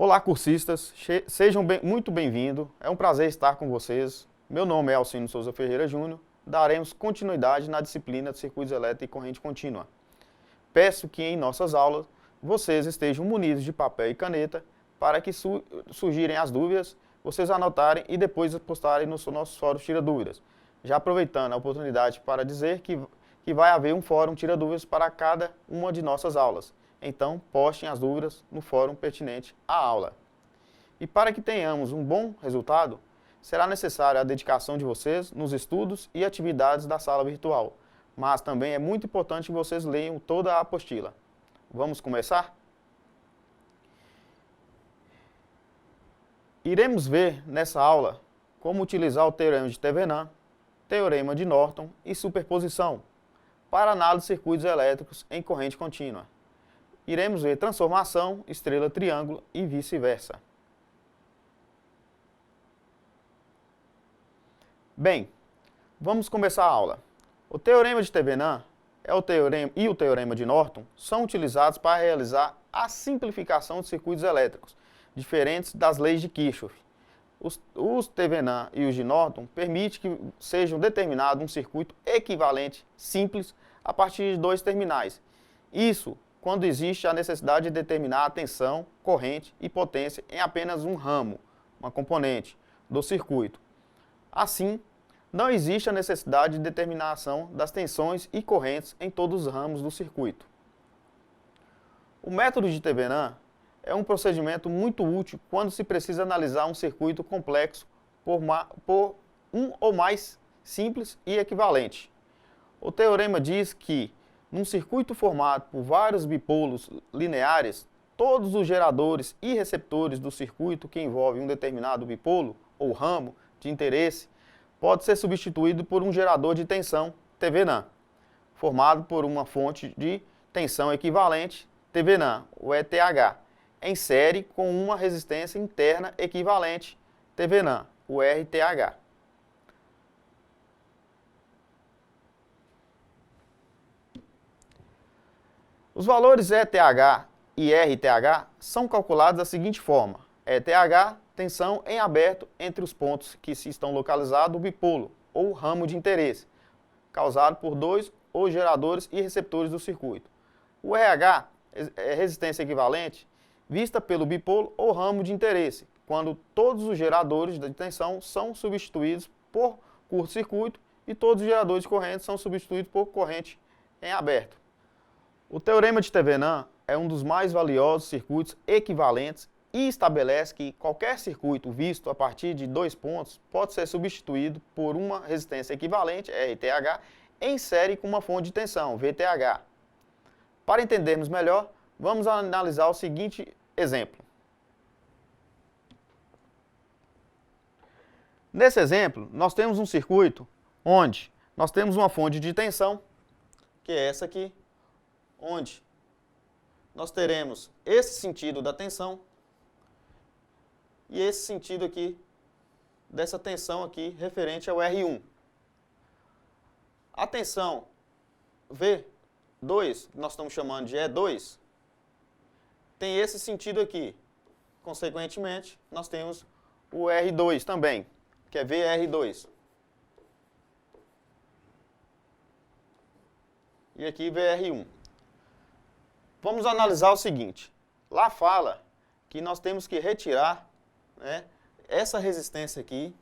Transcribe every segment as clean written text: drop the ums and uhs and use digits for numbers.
Olá, cursistas, sejam muito bem-vindos, é um prazer estar com vocês. Meu nome é Alcino Souza Ferreira Júnior, daremos continuidade na disciplina de circuitos elétricos e corrente contínua. Peço que em nossas aulas vocês estejam munidos de papel e caneta para que surgirem as dúvidas, vocês anotarem e depois postarem no nosso fórum Tira Dúvidas. Já aproveitando a oportunidade para dizer que vai haver um fórum Tira Dúvidas para cada uma de nossas aulas. Então, postem as dúvidas no fórum pertinente à aula. E para que tenhamos um bom resultado, será necessária a dedicação de vocês nos estudos e atividades da sala virtual. Mas também é muito importante que vocês leiam toda a apostila. Vamos começar? Iremos ver nessa aula como utilizar o teorema de Thevenin, teorema de Norton e superposição para análise de circuitos elétricos em corrente contínua. Iremos ver transformação, estrela-triângulo e vice-versa. Bem, vamos começar a aula. O teorema de Thevenin e o teorema de Norton são utilizados para realizar a simplificação de circuitos elétricos, diferentes das leis de Kirchhoff. Os Thevenin e os de Norton permitem que sejam determinado um circuito equivalente simples a partir de dois terminais. Isso quando existe a necessidade de determinar a tensão, corrente e potência em apenas um ramo, uma componente, do circuito. Assim, não existe a necessidade de determinação das tensões e correntes em todos os ramos do circuito. O método de Thevenin é um procedimento muito útil quando se precisa analisar um circuito complexo por um ou mais simples e equivalente. O teorema diz que, num circuito formado por vários bipolos lineares, todos os geradores e receptores do circuito que envolve um determinado bipolo ou ramo de interesse pode ser substituído por um gerador de tensão, Thevenin, formado por uma fonte de tensão equivalente, Thevenin, o ETH, em série com uma resistência interna equivalente, Thevenin, o RTH. Os valores ETH e RTH são calculados da seguinte forma: ETH, tensão em aberto entre os pontos que se estão localizados o bipolo ou ramo de interesse, causado por dois ou geradores e receptores do circuito. O RH é resistência equivalente vista pelo bipolo ou ramo de interesse, quando todos os geradores de tensão são substituídos por curto-circuito e todos os geradores de corrente são substituídos por corrente em aberto. O teorema de Thevenin é um dos mais valiosos circuitos equivalentes e estabelece que qualquer circuito visto a partir de dois pontos pode ser substituído por uma resistência equivalente, RTH, em série com uma fonte de tensão, VTH. Para entendermos melhor, vamos analisar o seguinte exemplo. Nesse exemplo, nós temos um circuito onde nós temos uma fonte de tensão, que é essa aqui, onde nós teremos esse sentido da tensão e esse sentido aqui dessa tensão aqui referente ao R1. A tensão V2, que nós estamos chamando de E2, tem esse sentido aqui. Consequentemente, nós temos o R2 também, que é VR2. E aqui VR1. Vamos analisar o seguinte. Lá fala que nós temos que retirar, né, essa resistência aqui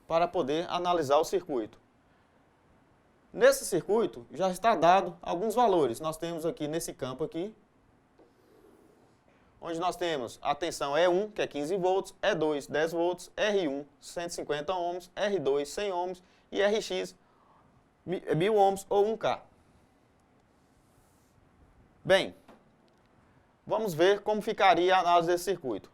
para poder analisar o circuito. Nesse circuito já está dado alguns valores. Nós temos aqui nesse campo aqui, onde nós temos a tensão E1, que é 15 volts, E2, 10 volts, R1, 150 ohms, R2, 100 ohms e RX, 1000 ohms ou 1K. Bem, vamos ver como ficaria a análise desse circuito.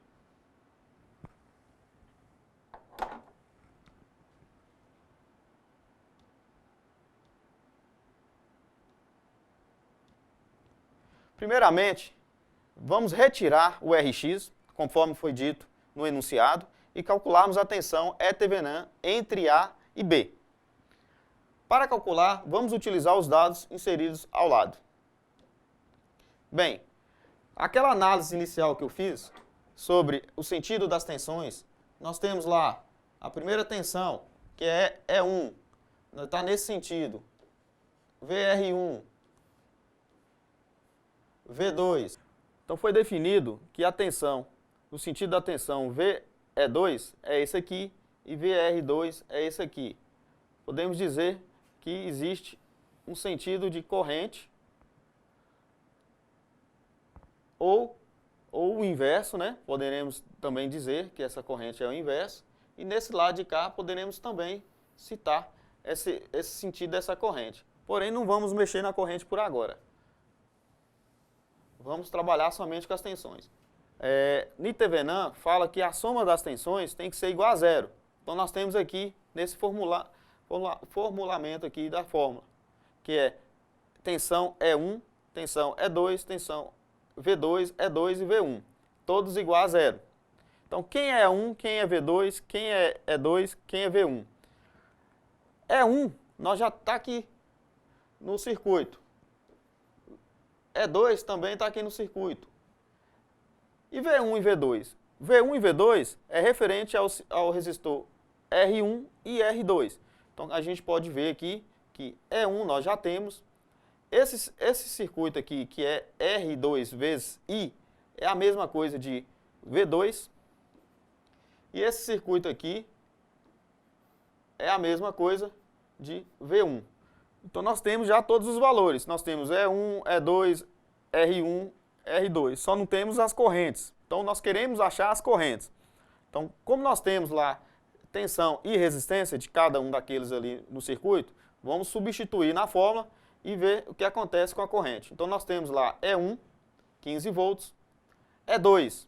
Primeiramente, vamos retirar o RX, conforme foi dito no enunciado, e calcularmos a tensão E-Thevenin entre A e B. Para calcular, vamos utilizar os dados inseridos ao lado. Bem, aquela análise inicial que eu fiz sobre o sentido das tensões, nós temos lá a primeira tensão, que é E1, está nesse sentido, VR1, V2. Então foi definido que a tensão, o sentido da tensão VE2 é esse aqui e VR2 é esse aqui. Podemos dizer que existe um sentido de corrente ou o inverso, né? Poderemos também dizer que essa corrente é o inverso. E nesse lado de cá poderemos também citar esse sentido dessa corrente. Porém, não vamos mexer na corrente por agora. Vamos trabalhar somente com as tensões. Nitevenan fala que a soma das tensões tem que ser igual a zero. Então nós temos aqui, nesse formulamento aqui da fórmula, que é tensão E1, tensão E2, tensão V2, E2 e V1. Todos igual a zero. Então quem é E1, quem é V2, quem é E2, quem é V1? E1, nós já está aqui no circuito. E2 também está aqui no circuito. E V1 e V2? V1 e V2 é referente ao resistor R1 e R2. Então a gente pode ver aqui que E1 nós já temos. Esse circuito aqui, que é R2 vezes I, é a mesma coisa de V2. E esse circuito aqui é a mesma coisa de V1. Então nós temos já todos os valores. Nós temos E1, E2, R1, R2. Só não temos as correntes. Então nós queremos achar as correntes. Então, como nós temos lá tensão e resistência de cada um daqueles ali no circuito, vamos substituir na fórmula e ver o que acontece com a corrente. Então nós temos lá E1, 15 volts, E2,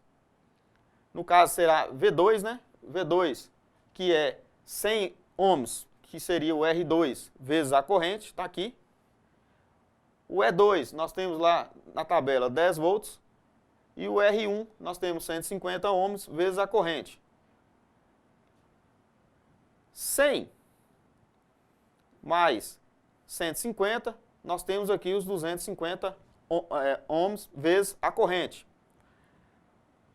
no caso será V2, né? V2, que é 100 ohms, que seria o R2 vezes a corrente, está aqui. O E2, nós temos lá na tabela 10 volts, e o R1, nós temos 150 ohms vezes a corrente. 100 mais 150, nós temos aqui os 250 ohms vezes a corrente.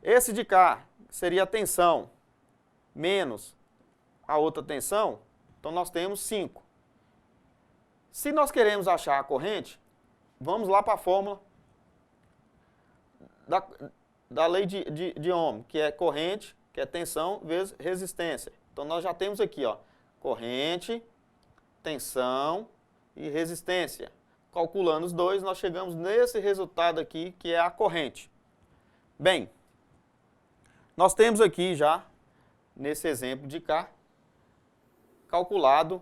Esse de cá seria a tensão menos a outra tensão, então nós temos 5. Se nós queremos achar a corrente, vamos lá para a fórmula da lei de Ohm, que é corrente, que é tensão vezes resistência. Então nós já temos aqui, ó, corrente, tensão e resistência. Calculando os dois, nós chegamos nesse resultado aqui, que é a corrente. Bem, nós temos aqui já, nesse exemplo de cá, calculado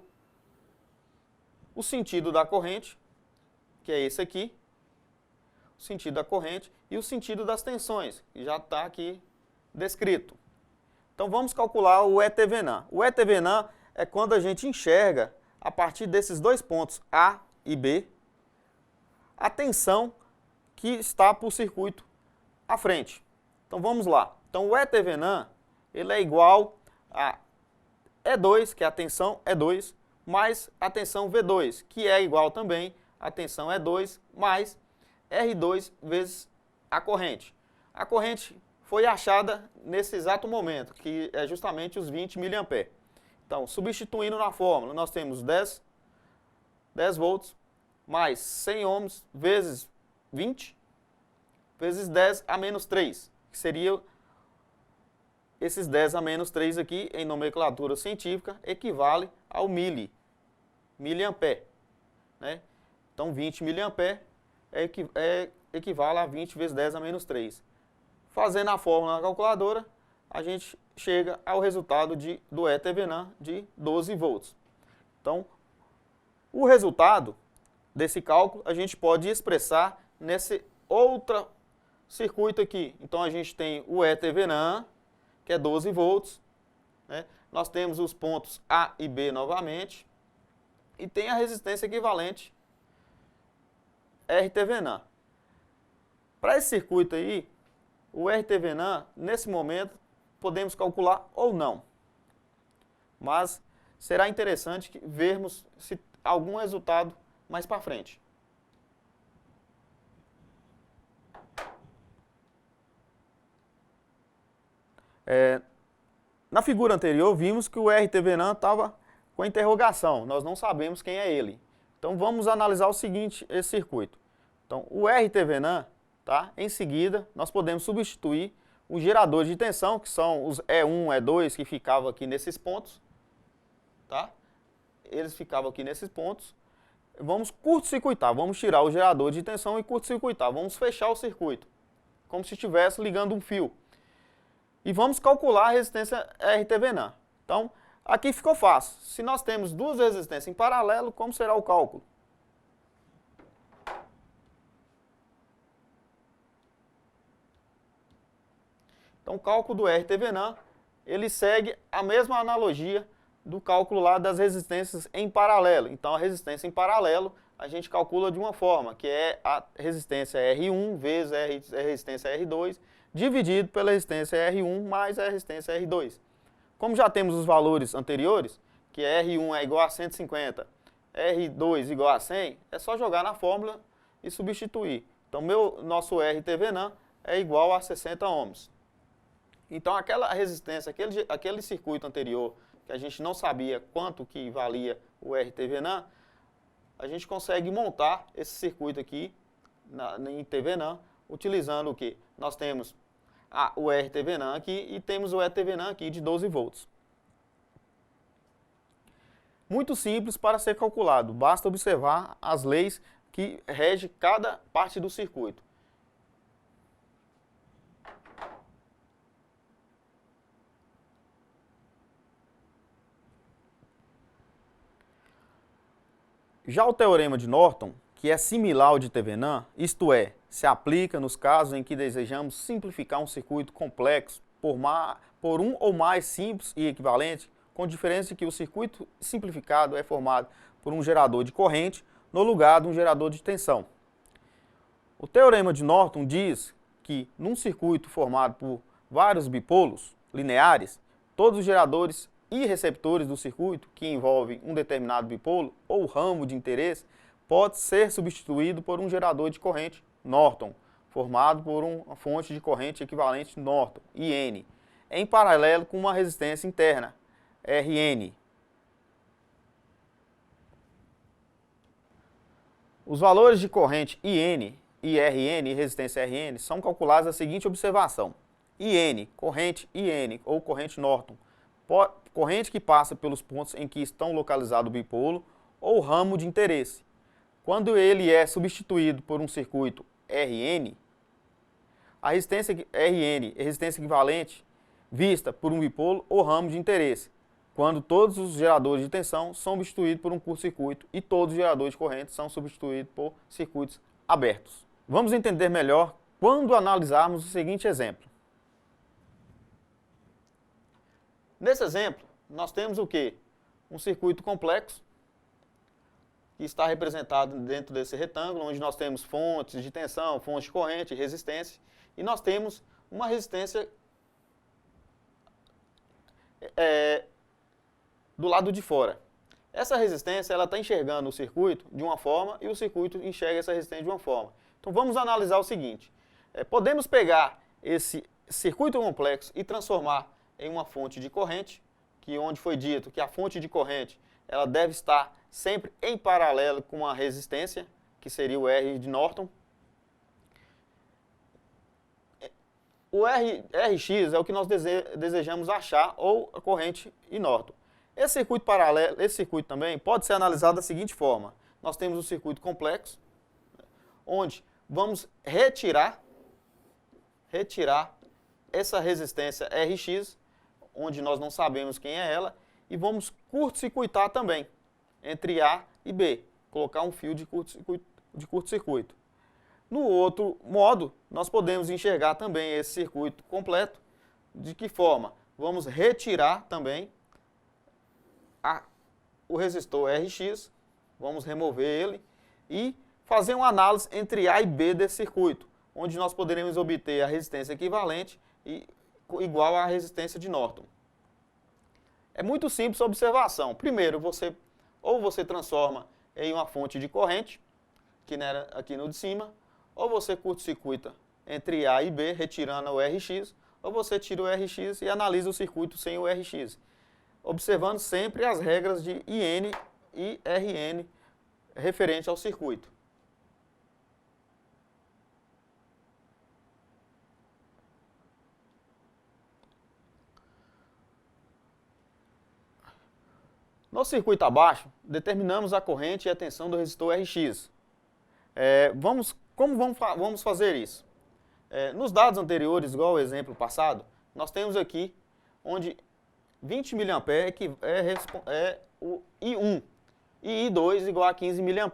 o sentido da corrente, que é esse aqui, o sentido da corrente e o sentido das tensões, que já está aqui descrito. Então vamos calcular o ETVNAM. O ETVNAM é quando a gente enxerga, a partir desses dois pontos A e B, a tensão que está por circuito à frente. Então vamos lá. Então o ETVNAM, ele é igual a E2, que é a tensão E2, mais a tensão V2, que é igual também a tensão E2 mais R2 vezes a corrente. A corrente foi achada nesse exato momento, que é justamente os 20 mA. Então, substituindo na fórmula, nós temos 10 volts mais 100 ohms vezes 20 vezes 10 a menos 3, que seria esses 10 a menos 3 aqui, em nomenclatura científica, equivale ao miliampere, né? Então, 20 miliampere equivale a 20 vezes 10 a menos 3. Fazendo a fórmula na calculadora, a gente chega ao resultado do ETVNAM de 12 volts. Então, o resultado desse cálculo a gente pode expressar nesse outro circuito aqui. Então, a gente tem o ETVNAM, que é 12 volts, né? Nós temos os pontos A e B novamente, e tem a resistência equivalente RTVNAM. Para esse circuito aí, o RTVNAM, nesse momento, podemos calcular ou não. Mas será interessante vermos se algum resultado mais para frente. Na figura anterior, vimos que o RTVNAN estava com a interrogação, nós não sabemos quem é ele. Então vamos analisar o seguinte, esse circuito. Então o RTVNAN, tá? Em seguida, nós podemos substituir os geradores de tensão, que são os E1, E2, que ficavam aqui nesses pontos. Tá? Eles ficavam aqui nesses pontos. Vamos curto-circuitar, vamos tirar o gerador de tensão e curto-circuitar. Vamos fechar o circuito, como se estivesse ligando um fio. E vamos calcular a resistência RTVNAN. Então, aqui ficou fácil. Se nós temos duas resistências em paralelo, como será o cálculo? Então, o cálculo do RTVNAN, ele segue a mesma analogia do cálculo lá das resistências em paralelo. Então, a resistência em paralelo, a gente calcula de uma forma, que é a resistência R1 vezes a resistência R2, dividido pela resistência R1 mais a resistência R2. Como já temos os valores anteriores, que R1 é igual a 150, R2 igual a 100, é só jogar na fórmula e substituir. Então, nosso RTVNAN é igual a 60 ohms. Então, aquela resistência, aquele circuito anterior, que a gente não sabia quanto que valia o RTVNAN, a gente consegue montar esse circuito aqui em TVNAN, utilizando o quê? Nós temos o RTVNAN aqui e temos o ETVNAN aqui de 12 volts. Muito simples para ser calculado, basta observar as leis que regem cada parte do circuito. Já o teorema de Norton, que é similar ao de TVNAN, isto é, se aplica nos casos em que desejamos simplificar um circuito complexo por um ou mais simples e equivalente, com diferença de que o circuito simplificado é formado por um gerador de corrente no lugar de um gerador de tensão. O teorema de Norton diz que, num circuito formado por vários bipolos lineares, todos os geradores e receptores do circuito que envolvem um determinado bipolo ou ramo de interesse pode ser substituído por um gerador de corrente Norton, formado por uma fonte de corrente equivalente Norton, IN, em paralelo com uma resistência interna, RN. Os valores de corrente IN e RN e resistência RN são calculados da seguinte observação. IN, corrente IN ou corrente Norton, corrente que passa pelos pontos em que estão localizados o bipolo ou ramo de interesse. Quando ele é substituído por um circuito RN, a resistência RN é resistência equivalente vista por um bipolo ou ramo de interesse, quando todos os geradores de tensão são substituídos por um curto-circuito e todos os geradores de corrente são substituídos por circuitos abertos. Vamos entender melhor quando analisarmos o seguinte exemplo. Nesse exemplo, nós temos o quê? Um circuito complexo, que está representado dentro desse retângulo, onde nós temos fontes de tensão, fontes de corrente, resistência, e nós temos uma resistência do lado de fora. Essa resistência ela está enxergando o circuito de uma forma e o circuito enxerga essa resistência de uma forma. Então vamos analisar o seguinte, podemos pegar esse circuito complexo e transformar em uma fonte de corrente, onde foi dito que a fonte de corrente ela deve estar sempre em paralelo com uma resistência, que seria o R de Norton. O Rx é o que nós desejamos achar, ou a corrente em Norton. Esse circuito paralelo, esse circuito também pode ser analisado da seguinte forma. Nós temos um circuito complexo, onde vamos retirar essa resistência Rx, onde nós não sabemos quem é ela, e vamos curto-circuitar também, entre A e B, colocar um fio de curto-circuito. No outro modo, nós podemos enxergar também esse circuito completo. De que forma? Vamos retirar também o resistor Rx, vamos remover ele e fazer uma análise entre A e B desse circuito, onde nós poderemos obter a resistência equivalente e igual à resistência de Norton. É muito simples a observação. Primeiro, você transforma em uma fonte de corrente, que era aqui no de cima, ou você curto-circuita entre A e B, retirando o Rx, ou você tira o RX e analisa o circuito sem o RX, observando sempre as regras de IN e RN referente ao circuito. No circuito abaixo, determinamos a corrente e a tensão do resistor RX. Como vamos fazer isso? Nos dados anteriores, igual ao exemplo passado, nós temos aqui onde 20 mA é o I1 e I2 igual a 15 mA.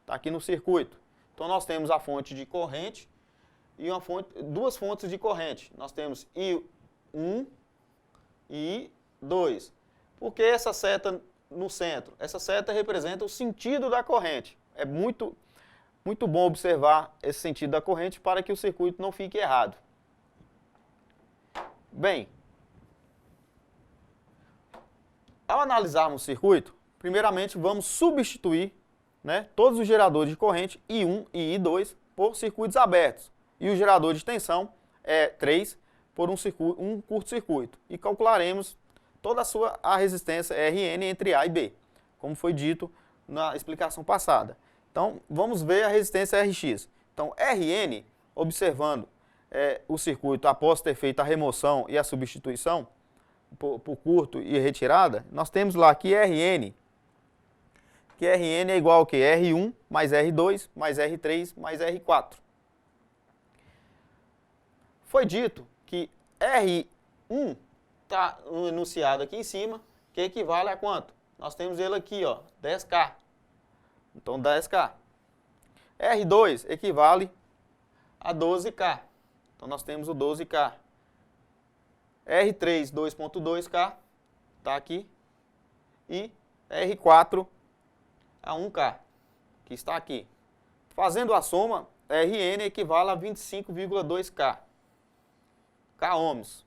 Está aqui no circuito. Então nós temos a fonte de corrente e duas fontes de corrente. Nós temos I1 e I2. Por que essa seta no centro? Essa seta representa o sentido da corrente. É muito bom observar esse sentido da corrente para que o circuito não fique errado. Bem, ao analisarmos o circuito, primeiramente vamos substituir, todos os geradores de corrente I1 e I2 por circuitos abertos e o gerador de tensão 3 por um curto-circuito e calcularemos toda a resistência RN entre A e B, como foi dito na explicação passada. Então, vamos ver a resistência RX. Então, RN, observando o circuito após ter feito a remoção e a substituição por curto e retirada, nós temos lá que RN é igual ao que? R1 mais R2 mais R3 mais R4. Foi dito que R1 está enunciado aqui em cima, que equivale a quanto? Nós temos ele aqui, ó, 10K. Então, 10K. R2 equivale a 12K. Então, nós temos o 12K. R3, 2.2K, está aqui. E R4 a 1K, que está aqui. Fazendo a soma, RN equivale a 25,2K. K ohms.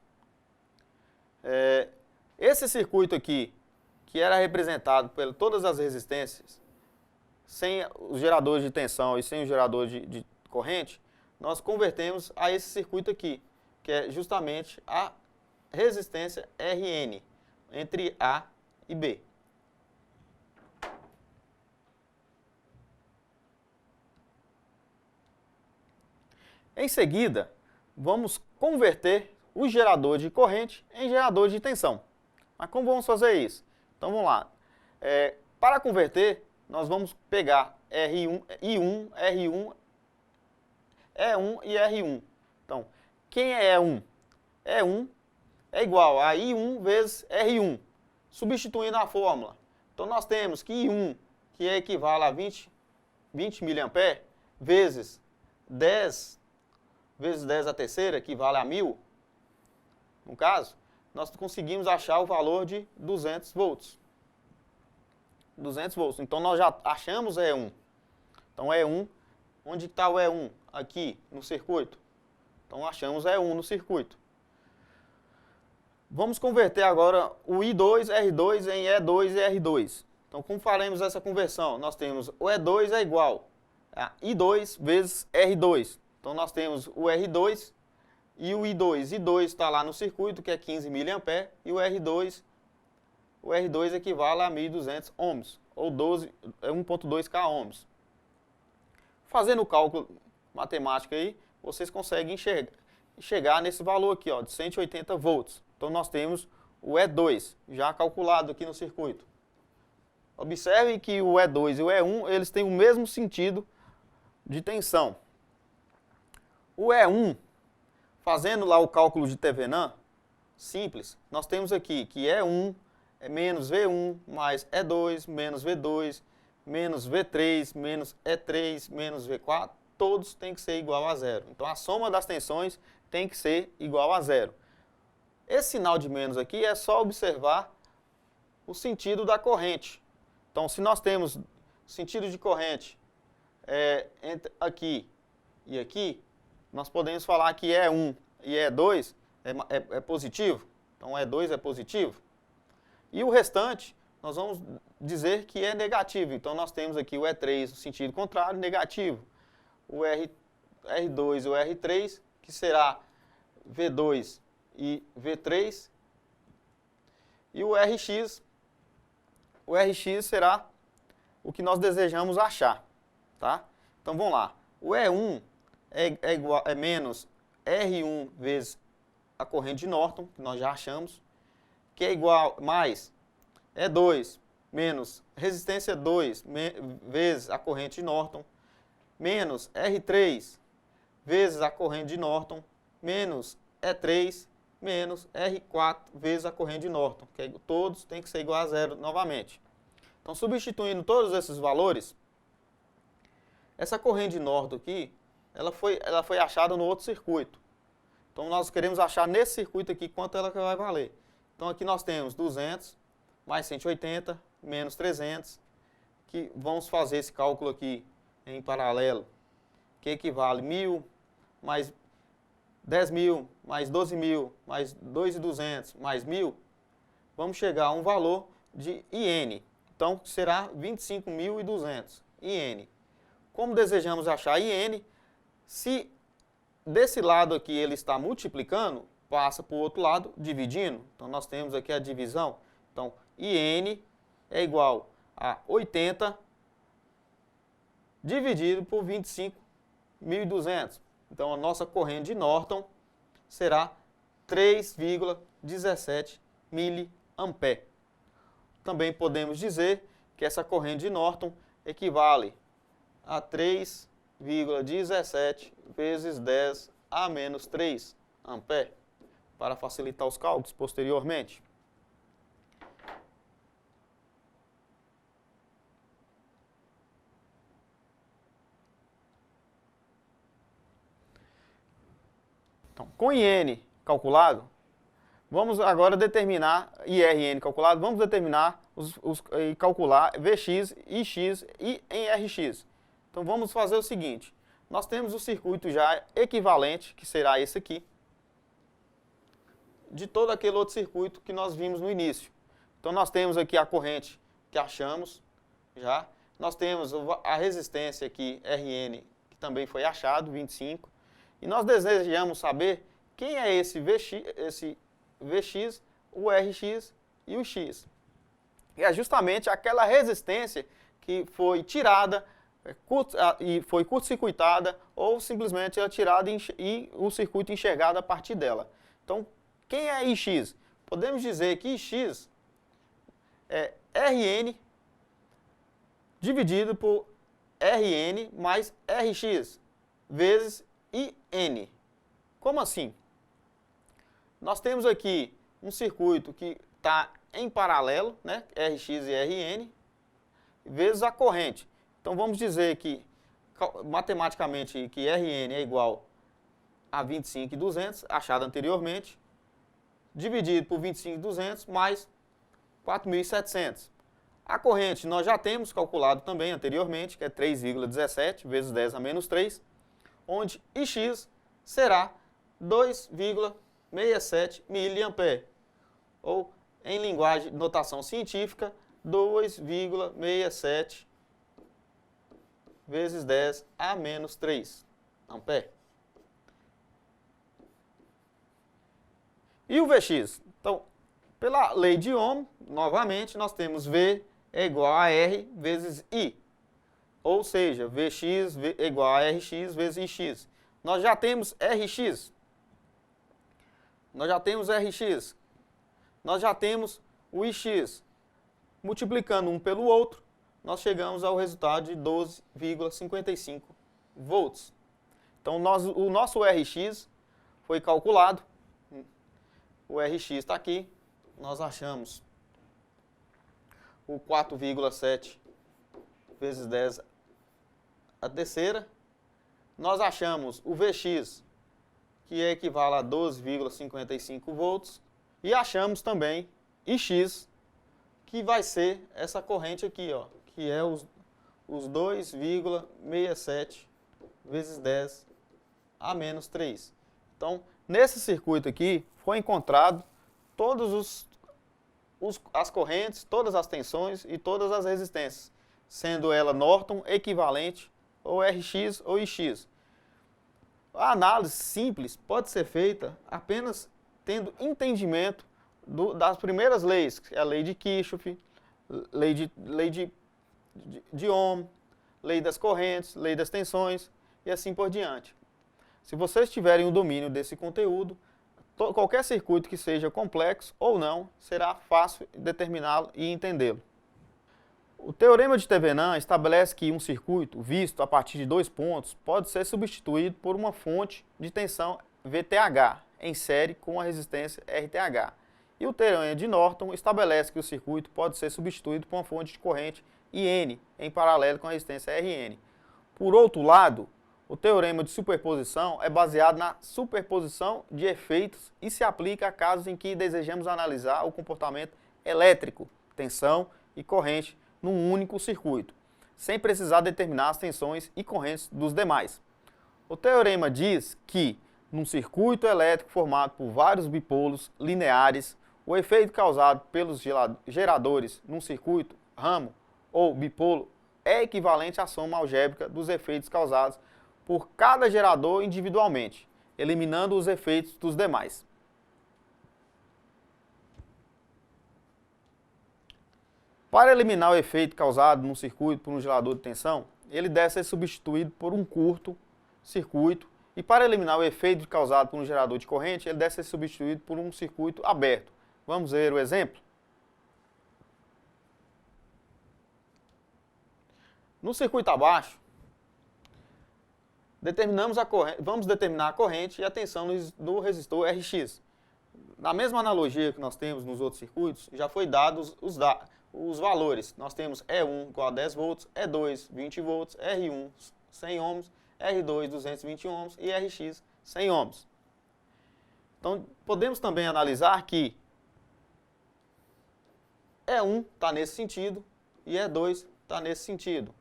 Esse circuito aqui, que era representado por todas as resistências, sem os geradores de tensão e sem o gerador de corrente, nós convertemos a esse circuito aqui, que é justamente a resistência RN, entre A e B. Em seguida, vamos converter o gerador de corrente em gerador de tensão. Mas como vamos fazer isso? Então vamos lá. Para converter, nós vamos pegar I1, R1, E1 e R1. Então, quem é E1? E1 é igual a I1 vezes R1, substituindo a fórmula. Então nós temos que I1, que equivale a 20 mA, vezes 10 vezes 10 à terceira, equivale a 1000, no caso, nós conseguimos achar o valor de 200 volts. 200 volts. Então, nós já achamos E1. Então, E1, onde está o E1? Aqui, no circuito. Então, achamos E1 no circuito. Vamos converter agora o I2, R2 em E2 e R2. Então, como faremos essa conversão? Nós temos o E2 é igual a I2 vezes R2. Então, nós temos o R2 e o I2. I2 está lá no circuito, que é 15 mA, e o R2 equivale a 1.200 ohms, ou 1.2K ohms. Fazendo o cálculo matemático aí, vocês conseguem chegar nesse valor aqui, ó, de 180 volts. Então, nós temos o E2 já calculado aqui no circuito. Observem que o E2 e o E1, eles têm o mesmo sentido de tensão. O E1, fazendo lá o cálculo de Thevenin, simples, nós temos aqui que E1 é menos V1 mais E2 menos V2 menos V3 menos E3 menos V4, todos têm que ser igual a zero. Então, a soma das tensões tem que ser igual a zero. Esse sinal de menos aqui é só observar o sentido da corrente. Então, se nós temos sentido de corrente entre aqui e aqui, nós podemos falar que E1 e E2 é positivo. Então, E2 é positivo. E o restante, nós vamos dizer que é negativo. Então, nós temos aqui o E3 no sentido contrário, negativo. O R2 e o R3, que será V2 e V3. E o RX será o que nós desejamos achar, tá? Então vamos lá. O E1 é menos R1 vezes a corrente de Norton, que nós já achamos, que é igual mais E2 menos resistência 2 vezes a corrente de Norton, menos R3 vezes a corrente de Norton, menos E3 menos R4 vezes a corrente de Norton, que todos têm que ser igual a zero novamente. Então, substituindo todos esses valores, essa corrente de Norton aqui, ela foi achada no outro circuito. Então, nós queremos achar nesse circuito aqui quanto ela vai valer. Então, aqui nós temos 200 mais 180 menos 300, que vamos fazer esse cálculo aqui em paralelo, que equivale 1.000 mais 10.000 mais 12.000 mais 2.200 mais 1.000, vamos chegar a um valor de IN. Então, será 25.200 IN. Como desejamos achar IN, se desse lado aqui ele está multiplicando, passa para o outro lado dividindo. Então, nós temos aqui a divisão. Então, IN é igual a 80 dividido por 25.200. Então, a nossa corrente de Norton será 3,17 mA. Também podemos dizer que essa corrente de Norton equivale a 3,17 vezes 10 a menos 3 ampere, para facilitar os cálculos posteriormente. Então, com IN calculado, vamos agora determinar, IRN calculado, vamos determinar e calcular VX, IX e em RX. Então vamos fazer o seguinte, nós temos o circuito já equivalente, que será esse aqui, de todo aquele outro circuito que nós vimos no início. Então nós temos aqui a corrente que achamos já, nós temos a resistência aqui, RN, que também foi achado, 25, e nós desejamos saber quem é esse VX, o RX e o X. E é justamente aquela resistência que foi tirada e foi curto-circuitada ou simplesmente é tirada e o circuito enxergado a partir dela. Então, quem é IX? Podemos dizer que IX é RN dividido por RN mais RX vezes IN. Como assim? Nós temos aqui um circuito que está em paralelo, né, RX e RN, vezes a corrente. Então vamos dizer que, matematicamente, que RN é igual a 25.200, achado anteriormente, dividido por 25.200 mais 4.700. A corrente nós já temos calculado também anteriormente, que é 3,17 vezes 10 a menos 3, onde IX será 2,67 mA, ou em linguagem de notação científica, 2,67 vezes 10 a menos 3 ampere. E o VX? Então, pela lei de Ohm, novamente, nós temos V é igual a R vezes I. Ou seja, Vx é igual a Rx vezes Ix. Nós já temos Rx. Nós já temos Rx. Nós já temos o Ix. Multiplicando um pelo outro, nós chegamos ao resultado de 12,55 volts. Então, o nosso Rx foi calculado. O Rx está aqui. Nós achamos o 4,7 vezes 10 a terceira. Nós achamos o Vx, que equivale a 12,55 volts. E achamos também Ix, que vai ser essa corrente aqui, ó, que é os 2,67 vezes 10 a menos 3. Então, nesse circuito aqui, foi encontrado todos as correntes, todas as tensões e todas as resistências, sendo ela Norton equivalente, ou RX ou IX. A análise simples pode ser feita apenas tendo entendimento das primeiras leis, que é a lei de Kirchhoff, lei de Ohm, lei das correntes, lei das tensões e assim por diante. Se vocês tiverem o domínio desse conteúdo, qualquer circuito que seja complexo ou não, será fácil determiná-lo e entendê-lo. O teorema de Thevenin estabelece que um circuito visto a partir de 2 pontos pode ser substituído por uma fonte de tensão VTH em série com a resistência RTH. E o teorema de Norton estabelece que o circuito pode ser substituído por uma fonte de corrente IN em paralelo com a resistência RN. Por outro lado, o teorema de superposição é baseado na superposição de efeitos e se aplica a casos em que desejamos analisar o comportamento elétrico, tensão e corrente num único circuito, sem precisar determinar as tensões e correntes dos demais. O teorema diz que, num circuito elétrico formado por vários bipolos lineares, o efeito causado pelos geradores num circuito ramo ou bipolo é equivalente à soma algébrica dos efeitos causados por cada gerador individualmente, eliminando os efeitos dos demais. Para eliminar o efeito causado num circuito por um gerador de tensão, ele deve ser substituído por um curto circuito, e para eliminar o efeito causado por um gerador de corrente, ele deve ser substituído por um circuito aberto. Vamos ver o exemplo? No circuito abaixo, vamos determinar a corrente e a tensão do resistor Rx. Na mesma analogia que nós temos nos outros circuitos, já foi dados os valores. Nós temos E1 igual a 10 volts, E2 20 volts, R1 100 ohms, R2 220 ohms e Rx 100 ohms. Então, podemos também analisar que E1 está nesse sentido e E2 está nesse sentido.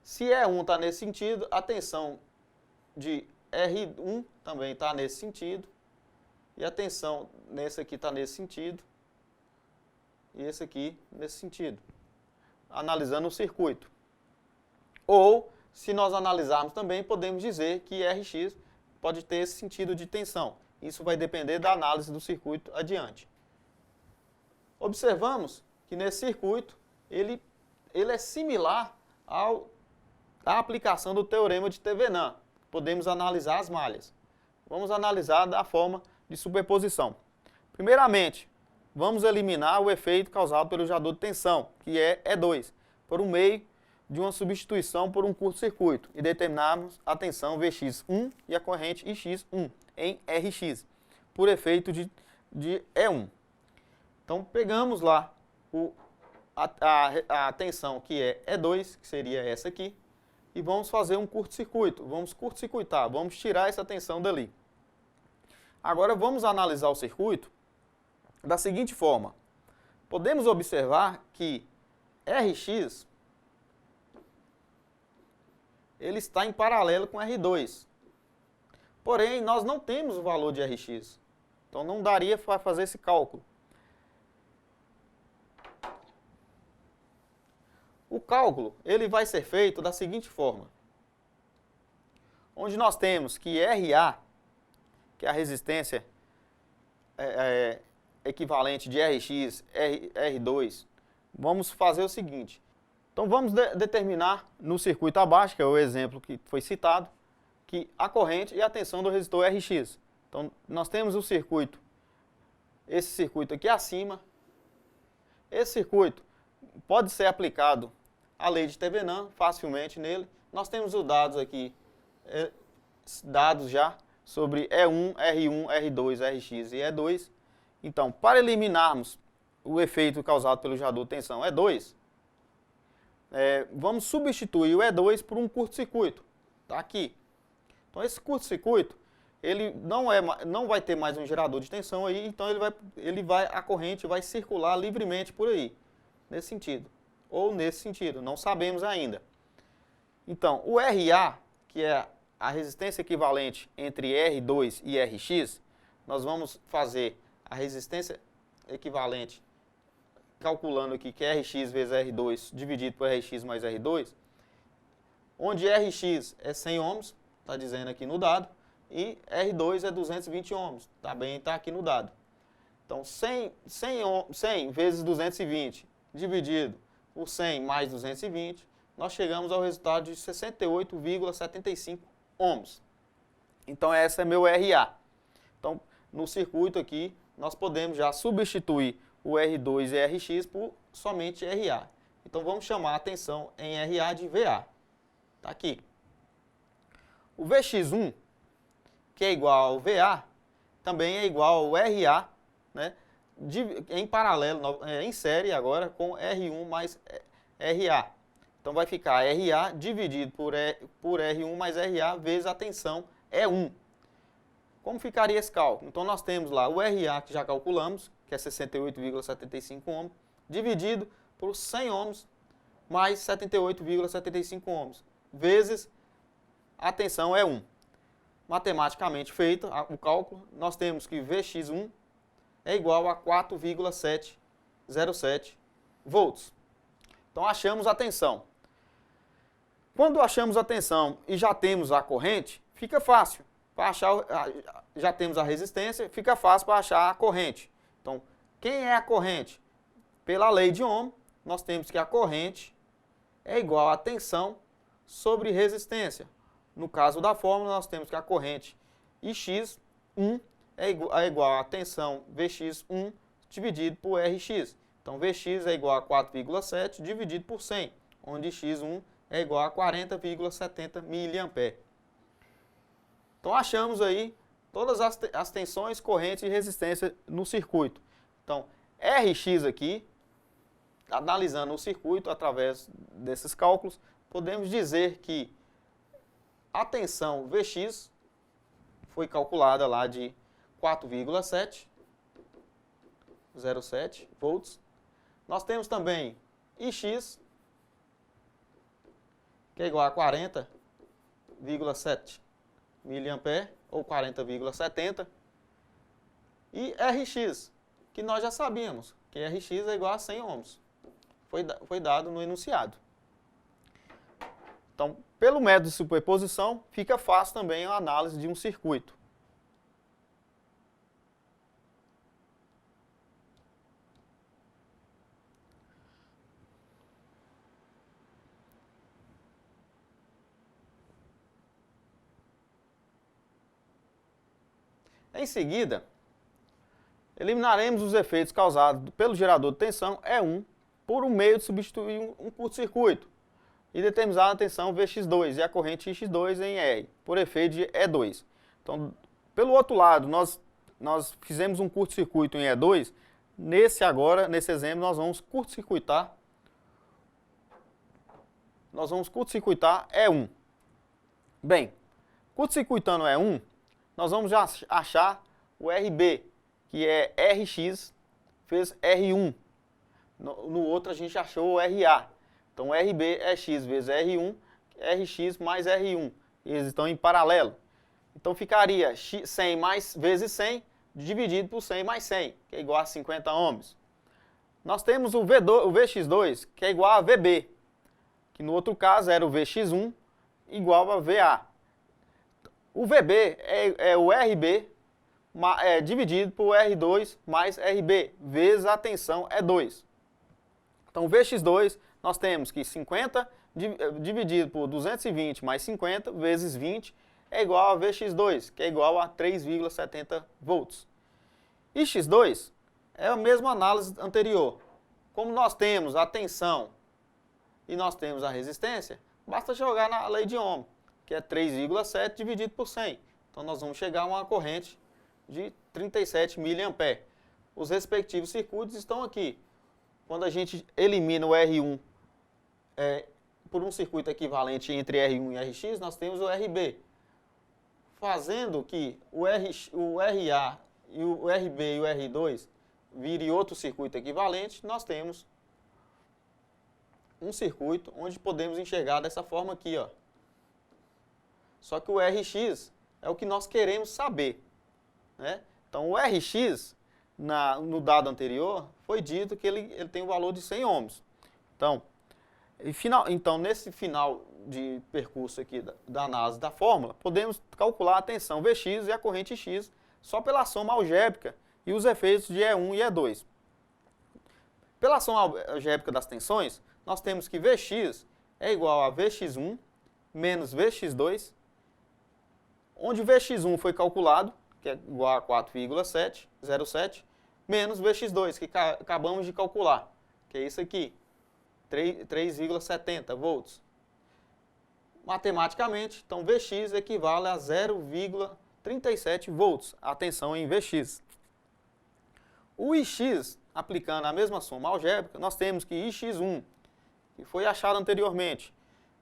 Se E1 está nesse sentido, a tensão de R1 também está nesse sentido. E a tensão nesse aqui está nesse sentido. E esse aqui nesse sentido. Analisando o circuito. Ou, se nós analisarmos também, podemos dizer que Rx pode ter esse sentido de tensão. Isso vai depender da análise do circuito adiante. Observamos que nesse circuito ele é similar à aplicação do teorema de Thevenin. Podemos analisar as malhas. Vamos analisar da forma de superposição. Primeiramente, vamos eliminar o efeito causado pelo gerador de tensão, que é E2, por um meio de uma substituição por um curto-circuito, e determinarmos a tensão Vx1 e a corrente Ix1 em Rx, por efeito de E1. Então, pegamos lá a tensão que é E2, que seria essa aqui, e vamos fazer um curto-circuito. Vamos curto-circuitar, vamos tirar essa tensão dali. Agora vamos analisar o circuito da seguinte forma. Podemos observar que Rx ele está em paralelo com R2. Porém, nós não temos o valor de Rx. Então não daria para fazer esse cálculo. O cálculo ele vai ser feito da seguinte forma. Onde nós temos que RA, que é a resistência equivalente de Rx, R2, vamos fazer o seguinte. Então vamos determinar no circuito abaixo, que é o exemplo que foi citado, que a corrente e a tensão do resistor Rx. Então nós temos o circuito, esse circuito aqui acima. Esse circuito pode ser aplicado a lei de Thevenin facilmente nele. Nós temos os dados aqui, dados já sobre E1, R1, R2, Rx e E2. Então, para eliminarmos o efeito causado pelo gerador de tensão E2, vamos substituir o E2 por um curto-circuito. Está aqui. Então, esse curto-circuito, ele não vai ter mais um gerador de tensão aí, então a corrente vai circular livremente por aí, nesse sentido. Ou nesse sentido, não sabemos ainda. Então, o RA, que é a resistência equivalente entre R2 e Rx, nós vamos fazer a resistência equivalente, calculando aqui que é Rx vezes R2 dividido por Rx mais R2, onde Rx é 100 ohms, está dizendo aqui no dado, e R2 é 220 ohms. Também está aqui no dado. Então, 100 vezes 220 dividido por 100 mais 220, nós chegamos ao resultado de 68,75 ohms. Então, esse é meu RA. Então, no circuito aqui, nós podemos já substituir o R2 e RX por somente RA. Então, vamos chamar a atenção em RA de VA. Está aqui. O VX1, que é igual ao VA, também é igual ao RA, né, em paralelo, em série agora, com R1 mais RA. Então, vai ficar RA dividido por R1 mais RA vezes a tensão E1. Como ficaria esse cálculo? Então, nós temos lá o RA, que já calculamos, que é 68,75 ohms, dividido por 100 ohms mais 78,75 ohms, vezes a tensão E1. Matematicamente feito o cálculo, nós temos que Vx1 é igual a 4,707 volts. Então, achamos a tensão. Quando achamos a tensão e já temos a corrente, fica fácil. Para achar, já temos a resistência, fica fácil para achar a corrente. Então, quem é a corrente? Pela lei de Ohm, nós temos que a corrente é igual a tensão sobre resistência. No caso da fórmula, nós temos que a corrente Ix1 é igual a tensão Vx1 dividido por Rx. Então, Vx é igual a 4,7 dividido por 100, onde X1 é igual a 40,70 mA. Então, achamos aí todas as tensões, correntes e resistência no circuito. Então, Rx aqui, analisando o circuito através desses cálculos, podemos dizer que a tensão Vx foi calculada lá de 4,707 volts. Nós temos também Ix, que é igual a 40,7 mA, ou 40,70. E Rx, que nós já sabíamos, que Rx é igual a 100 ohms. Foi dado no enunciado. Então, pelo método de superposição, fica fácil também a análise de um circuito. Em seguida, eliminaremos os efeitos causados pelo gerador de tensão E1 por um meio de substituir um curto-circuito e determinar a tensão Vx2 e a corrente X2 em R, por efeito de E2. Então, pelo outro lado, nós fizemos um curto-circuito em E2. Nesse exemplo, nós vamos curto-circuitar E1. Bem, curto-circuitando E1, nós vamos já achar o RB, que é Rx vezes R1. No outro a gente achou o RA. Então, RB é x vezes R1, Rx mais R1. Eles estão em paralelo. Então, ficaria 100 vezes 100 dividido por 100 mais 100, que é igual a 50 ohms. Nós temos o Vx2, que é igual a VB, que no outro caso era o Vx1 igual a VA. O VB é o RB dividido por R2 mais RB, vezes a tensão E2. Então, o Vx2, nós temos que 50 dividido por 220 mais 50 vezes 20 é igual a Vx2, que é igual a 3,70 volts. E X2 é a mesma análise anterior. Como nós temos a tensão e nós temos a resistência, basta jogar na lei de Ohm, que é 3,7 dividido por 100. Então, nós vamos chegar a uma corrente de 37 mA. Os respectivos circuitos estão aqui. Quando a gente elimina o R1 por um circuito equivalente entre R1 e Rx, nós temos o RB. Fazendo que o RA e o RB e o R2 virem outro circuito equivalente, nós temos um circuito onde podemos enxergar dessa forma aqui, ó. Só que o Rx é o que nós queremos saber, né? Então, o Rx, no dado anterior, foi dito que ele tem o valor de 100 ohms. Então, Então, nesse final de percurso aqui da análise da fórmula, podemos calcular a tensão Vx e a corrente X só pela soma algébrica e os efeitos de E1 e E2. Pela soma algébrica das tensões, nós temos que Vx é igual a Vx1 menos Vx2, onde Vx1 foi calculado, que é igual a 4,707, menos Vx2, que acabamos de calcular, que é isso aqui, 3,70 volts. Matematicamente, então Vx equivale a 0,37 volts, a tensão em Vx. O Ix, aplicando a mesma soma algébrica, nós temos que Ix1, que foi achado anteriormente,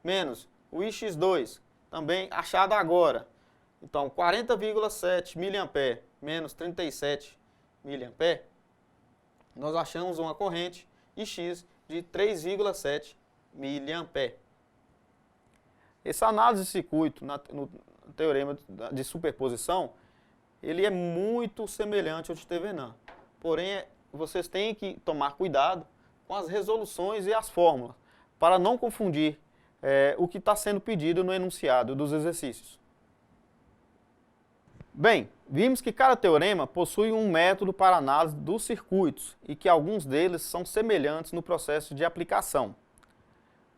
menos o Ix2, também achado agora. Então, 40,7 mA menos 37 mA, nós achamos uma corrente Ix de 3,7 mA. Essa análise de circuito no teorema de superposição, ele é muito semelhante ao de Thevenin. Porém, vocês têm que tomar cuidado com as resoluções e as fórmulas, para não confundir o que está sendo pedido no enunciado dos exercícios. Bem, vimos que cada teorema possui um método para análise dos circuitos e que alguns deles são semelhantes no processo de aplicação.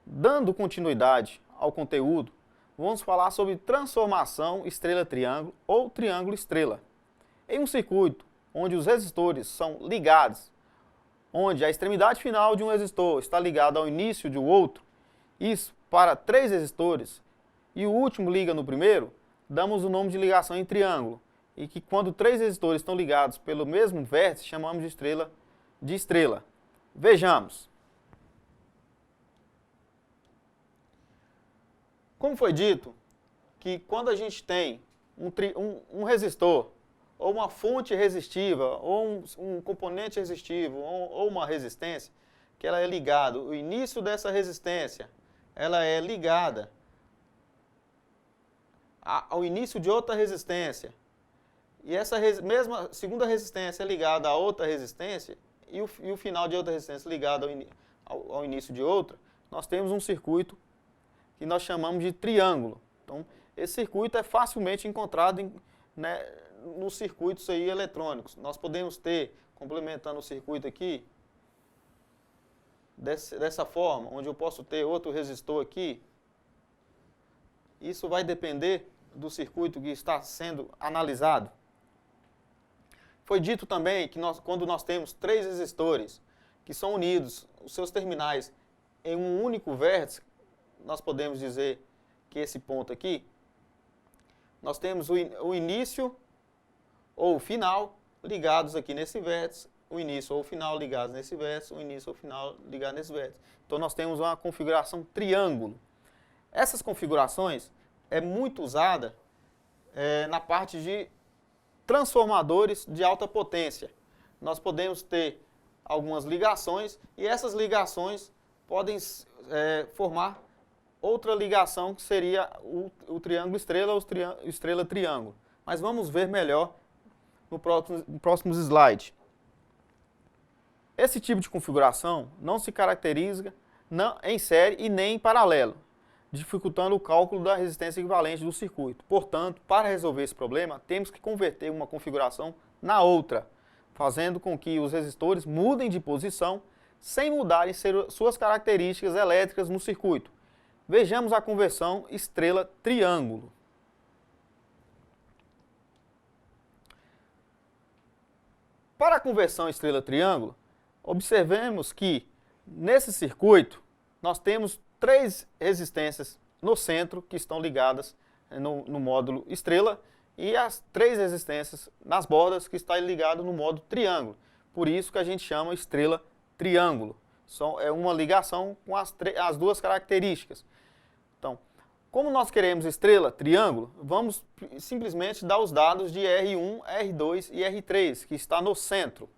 Dando continuidade ao conteúdo, vamos falar sobre transformação estrela-triângulo ou triângulo-estrela. Em um circuito onde os resistores são ligados, onde a extremidade final de um resistor está ligada ao início de outro, isso para 3 resistores, e o último liga no primeiro, damos o nome de ligação em triângulo, e que quando 3 resistores estão ligados pelo mesmo vértice, chamamos de estrela. Vejamos. Como foi dito, que quando a gente tem um resistor, ou uma fonte resistiva, ou um componente resistivo, ou uma resistência, que ela é ligada, o início dessa resistência, ela é ligada ao início de outra resistência, e essa mesma segunda resistência é ligada a outra resistência, e o final de outra resistência ligado ao início de outra, nós temos um circuito que nós chamamos de triângulo. Então, esse circuito é facilmente encontrado nos circuitos aí eletrônicos. Nós podemos ter, complementando o circuito aqui, dessa forma, onde eu posso ter outro resistor aqui. Isso vai depender do circuito que está sendo analisado. Foi dito também que quando nós temos 3 resistores que são unidos, os seus terminais, em um único vértice, nós podemos dizer que esse ponto aqui, nós temos o início ou o final ligados aqui nesse vértice, o início ou o final ligados nesse vértice, o início ou o final ligado nesse vértice. Então nós temos uma configuração triângulo. Essas configurações é muito usada na parte de transformadores de alta potência. Nós podemos ter algumas ligações e essas ligações podem formar outra ligação que seria o triângulo estrela ou estrela triângulo. Mas vamos ver melhor no próximo slide. Esse tipo de configuração não se caracteriza em série e nem em paralelo, dificultando o cálculo da resistência equivalente do circuito. Portanto, para resolver esse problema, temos que converter uma configuração na outra, fazendo com que os resistores mudem de posição sem mudarem suas características elétricas no circuito. Vejamos a conversão estrela-triângulo. Para a conversão estrela-triângulo, observemos que nesse circuito nós temos 3 resistências no centro que estão ligadas no módulo estrela e as 3 resistências nas bordas que estão ligadas no módulo triângulo. Por isso que a gente chama estrela-triângulo. É uma ligação com as 2 características. Então, como nós queremos estrela-triângulo, vamos simplesmente dar os dados de R1, R2 e R3, que está no centro.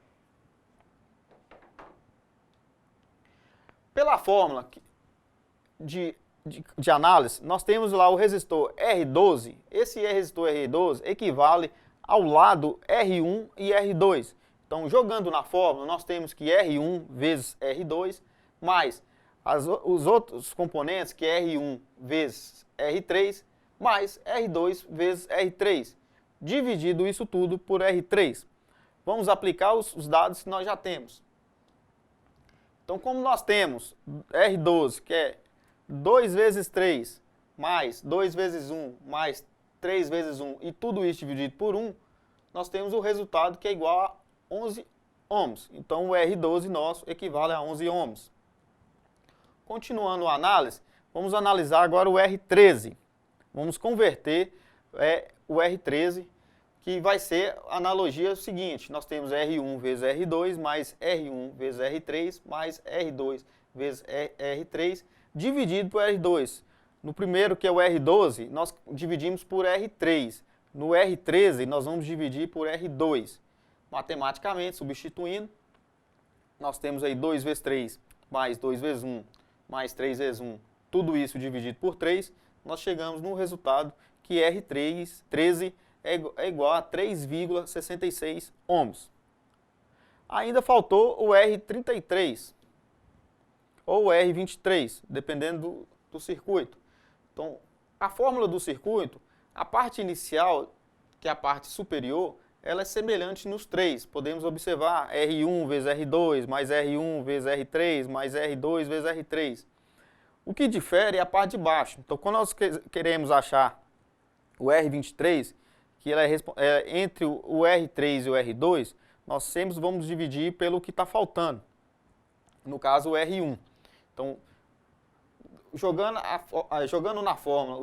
Pela fórmula de análise, nós temos lá o resistor R12. Esse resistor R12 equivale ao lado R1 e R2. Então, jogando na fórmula, nós temos que R1 vezes R2 mais os outros componentes, que é R1 vezes R3, mais R2 vezes R3, dividido isso tudo por R3. Vamos aplicar os dados que nós já temos. Então, como nós temos R12, que é 2 vezes 3, mais 2 vezes 1, mais 3 vezes 1, e tudo isso dividido por 1, nós temos o resultado que é igual a 11 ohms. Então, o R12 nosso equivale a 11 ohms. Continuando a análise, vamos analisar agora o R13. Vamos converter o R13, que vai ser a analogia seguinte. Nós temos R1 vezes R2, mais R1 vezes R3, mais R2 vezes R3, dividido por R2. No primeiro, que é o R12, nós dividimos por R3. No R13, nós vamos dividir por R2. Matematicamente, substituindo, nós temos aí 2 vezes 3, mais 2 vezes 1, mais 3 vezes 1, tudo isso dividido por 3, nós chegamos no resultado que R13 é igual a 3,66 ohms. Ainda faltou o R33, ou o R23, dependendo do circuito. Então, a fórmula do circuito, a parte inicial, que é a parte superior, ela é semelhante nos três. Podemos observar R1 vezes R2, mais R1 vezes R3, mais R2 vezes R3. O que difere é a parte de baixo. Então, quando nós queremos achar o R23, que ela é entre o R3 e o R2, nós sempre vamos dividir pelo que está faltando. No caso, o R1. Então, jogando na fórmula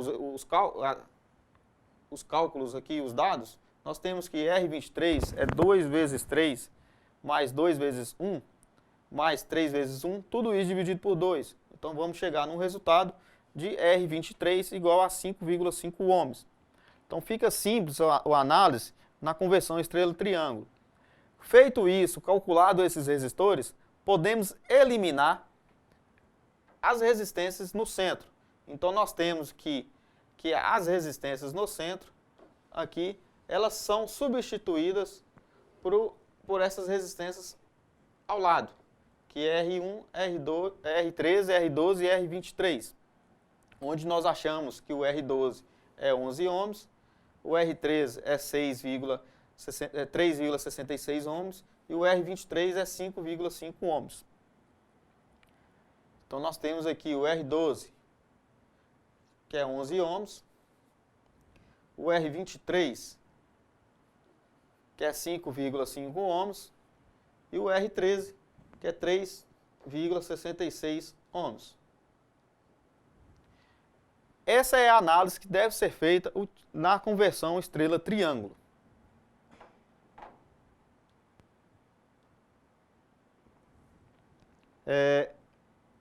os cálculos aqui, os dados, nós temos que R23 é 2 vezes 3, mais 2 vezes 1, mais 3 vezes 1, tudo isso dividido por 2. Então, vamos chegar num resultado de R23 igual a 5,5 ohms. Então, fica simples a análise na conversão estrela-triângulo. Feito isso, calculado esses resistores, podemos eliminar as resistências no centro. Então, nós temos que as resistências no centro, aqui, elas são substituídas por essas resistências ao lado, que é R1, R2, R13, R12 e R23, onde nós achamos que o R12 é 11 ohms, o R13 é 3,66 ohms e o R23 é 5,5 ohms. Então, nós temos aqui o R12, que é 11 ohms, o R23, que é 5,5 ohms, e o R13, que é 3,66 ohms. Essa é a análise que deve ser feita na conversão estrela-triângulo.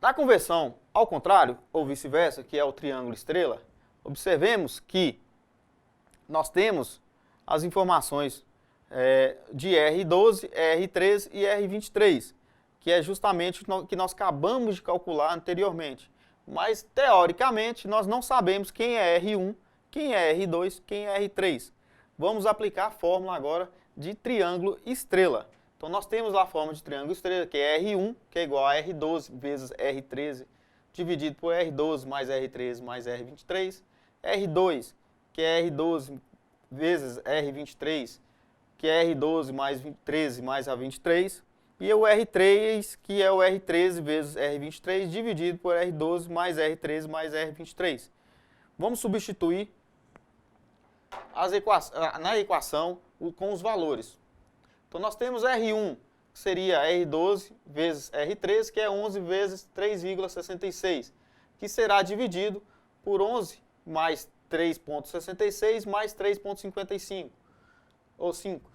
Na conversão ao contrário, ou vice-versa, que é o triângulo-estrela, observemos que nós temos as informações de R12, R13 e R23, que é justamente o que nós acabamos de calcular anteriormente. Mas, teoricamente, nós não sabemos quem é R1, quem é R2, quem é R3. Vamos aplicar a fórmula agora de triângulo-estrela. Então, nós temos lá a fórmula de triângulo-estrela, que é R1, que é igual a R12 vezes R13, dividido por R12 mais R13 mais R23. R2, que é R12 vezes R23, que é R12 mais 13 mais A23. E o R3, que é o R13 vezes R23, dividido por R12 mais R13 mais R23. Vamos substituir na equação com os valores. Então, nós temos R1, que seria R12 vezes R13, que é 11 vezes 3,66, que será dividido por 11 mais 3,66 mais 3,55, ou 5.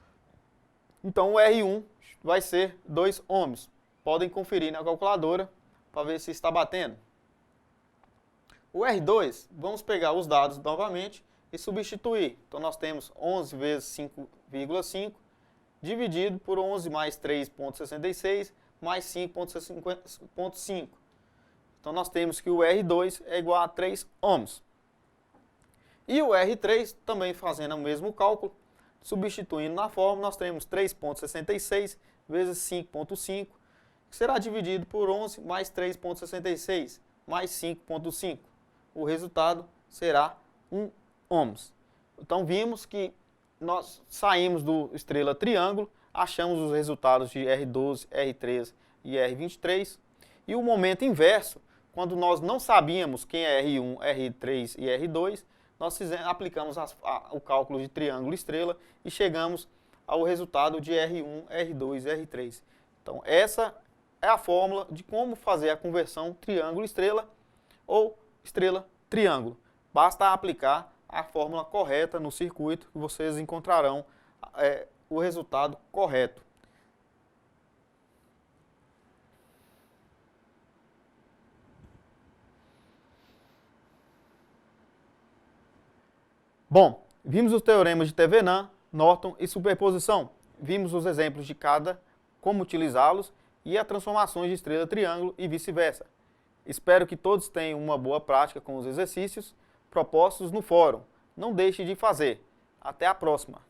Então, o R1 vai ser 2 ohms. Podem conferir na calculadora para ver se está batendo. O R2, vamos pegar os dados novamente e substituir. Então, nós temos 11 vezes 5,5 dividido por 11 mais 3,66 mais 5,5. Então, nós temos que o R2 é igual a 3 ohms. E o R3, também fazendo o mesmo cálculo, substituindo na fórmula, nós temos 3,66 vezes 5,5, que será dividido por 11 mais 3,66 mais 5,5. O resultado será 1 ohms. Então vimos que nós saímos do estrela triângulo, achamos os resultados de R12, R13 e R23. E o momento inverso, quando nós não sabíamos quem é R1, R3 e R2, nós aplicamos o cálculo de triângulo estrela e chegamos ao resultado de R1, R2 e R3. Então essa é a fórmula de como fazer a conversão triângulo-estrela ou estrela-triângulo. Basta aplicar a fórmula correta no circuito que vocês encontrarão o resultado correto. Bom, vimos os teoremas de Thevenin, Norton e superposição. Vimos os exemplos de cada, como utilizá-los e as transformações de estrela-triângulo e vice-versa. Espero que todos tenham uma boa prática com os exercícios propostos no fórum. Não deixe de fazer. Até a próxima!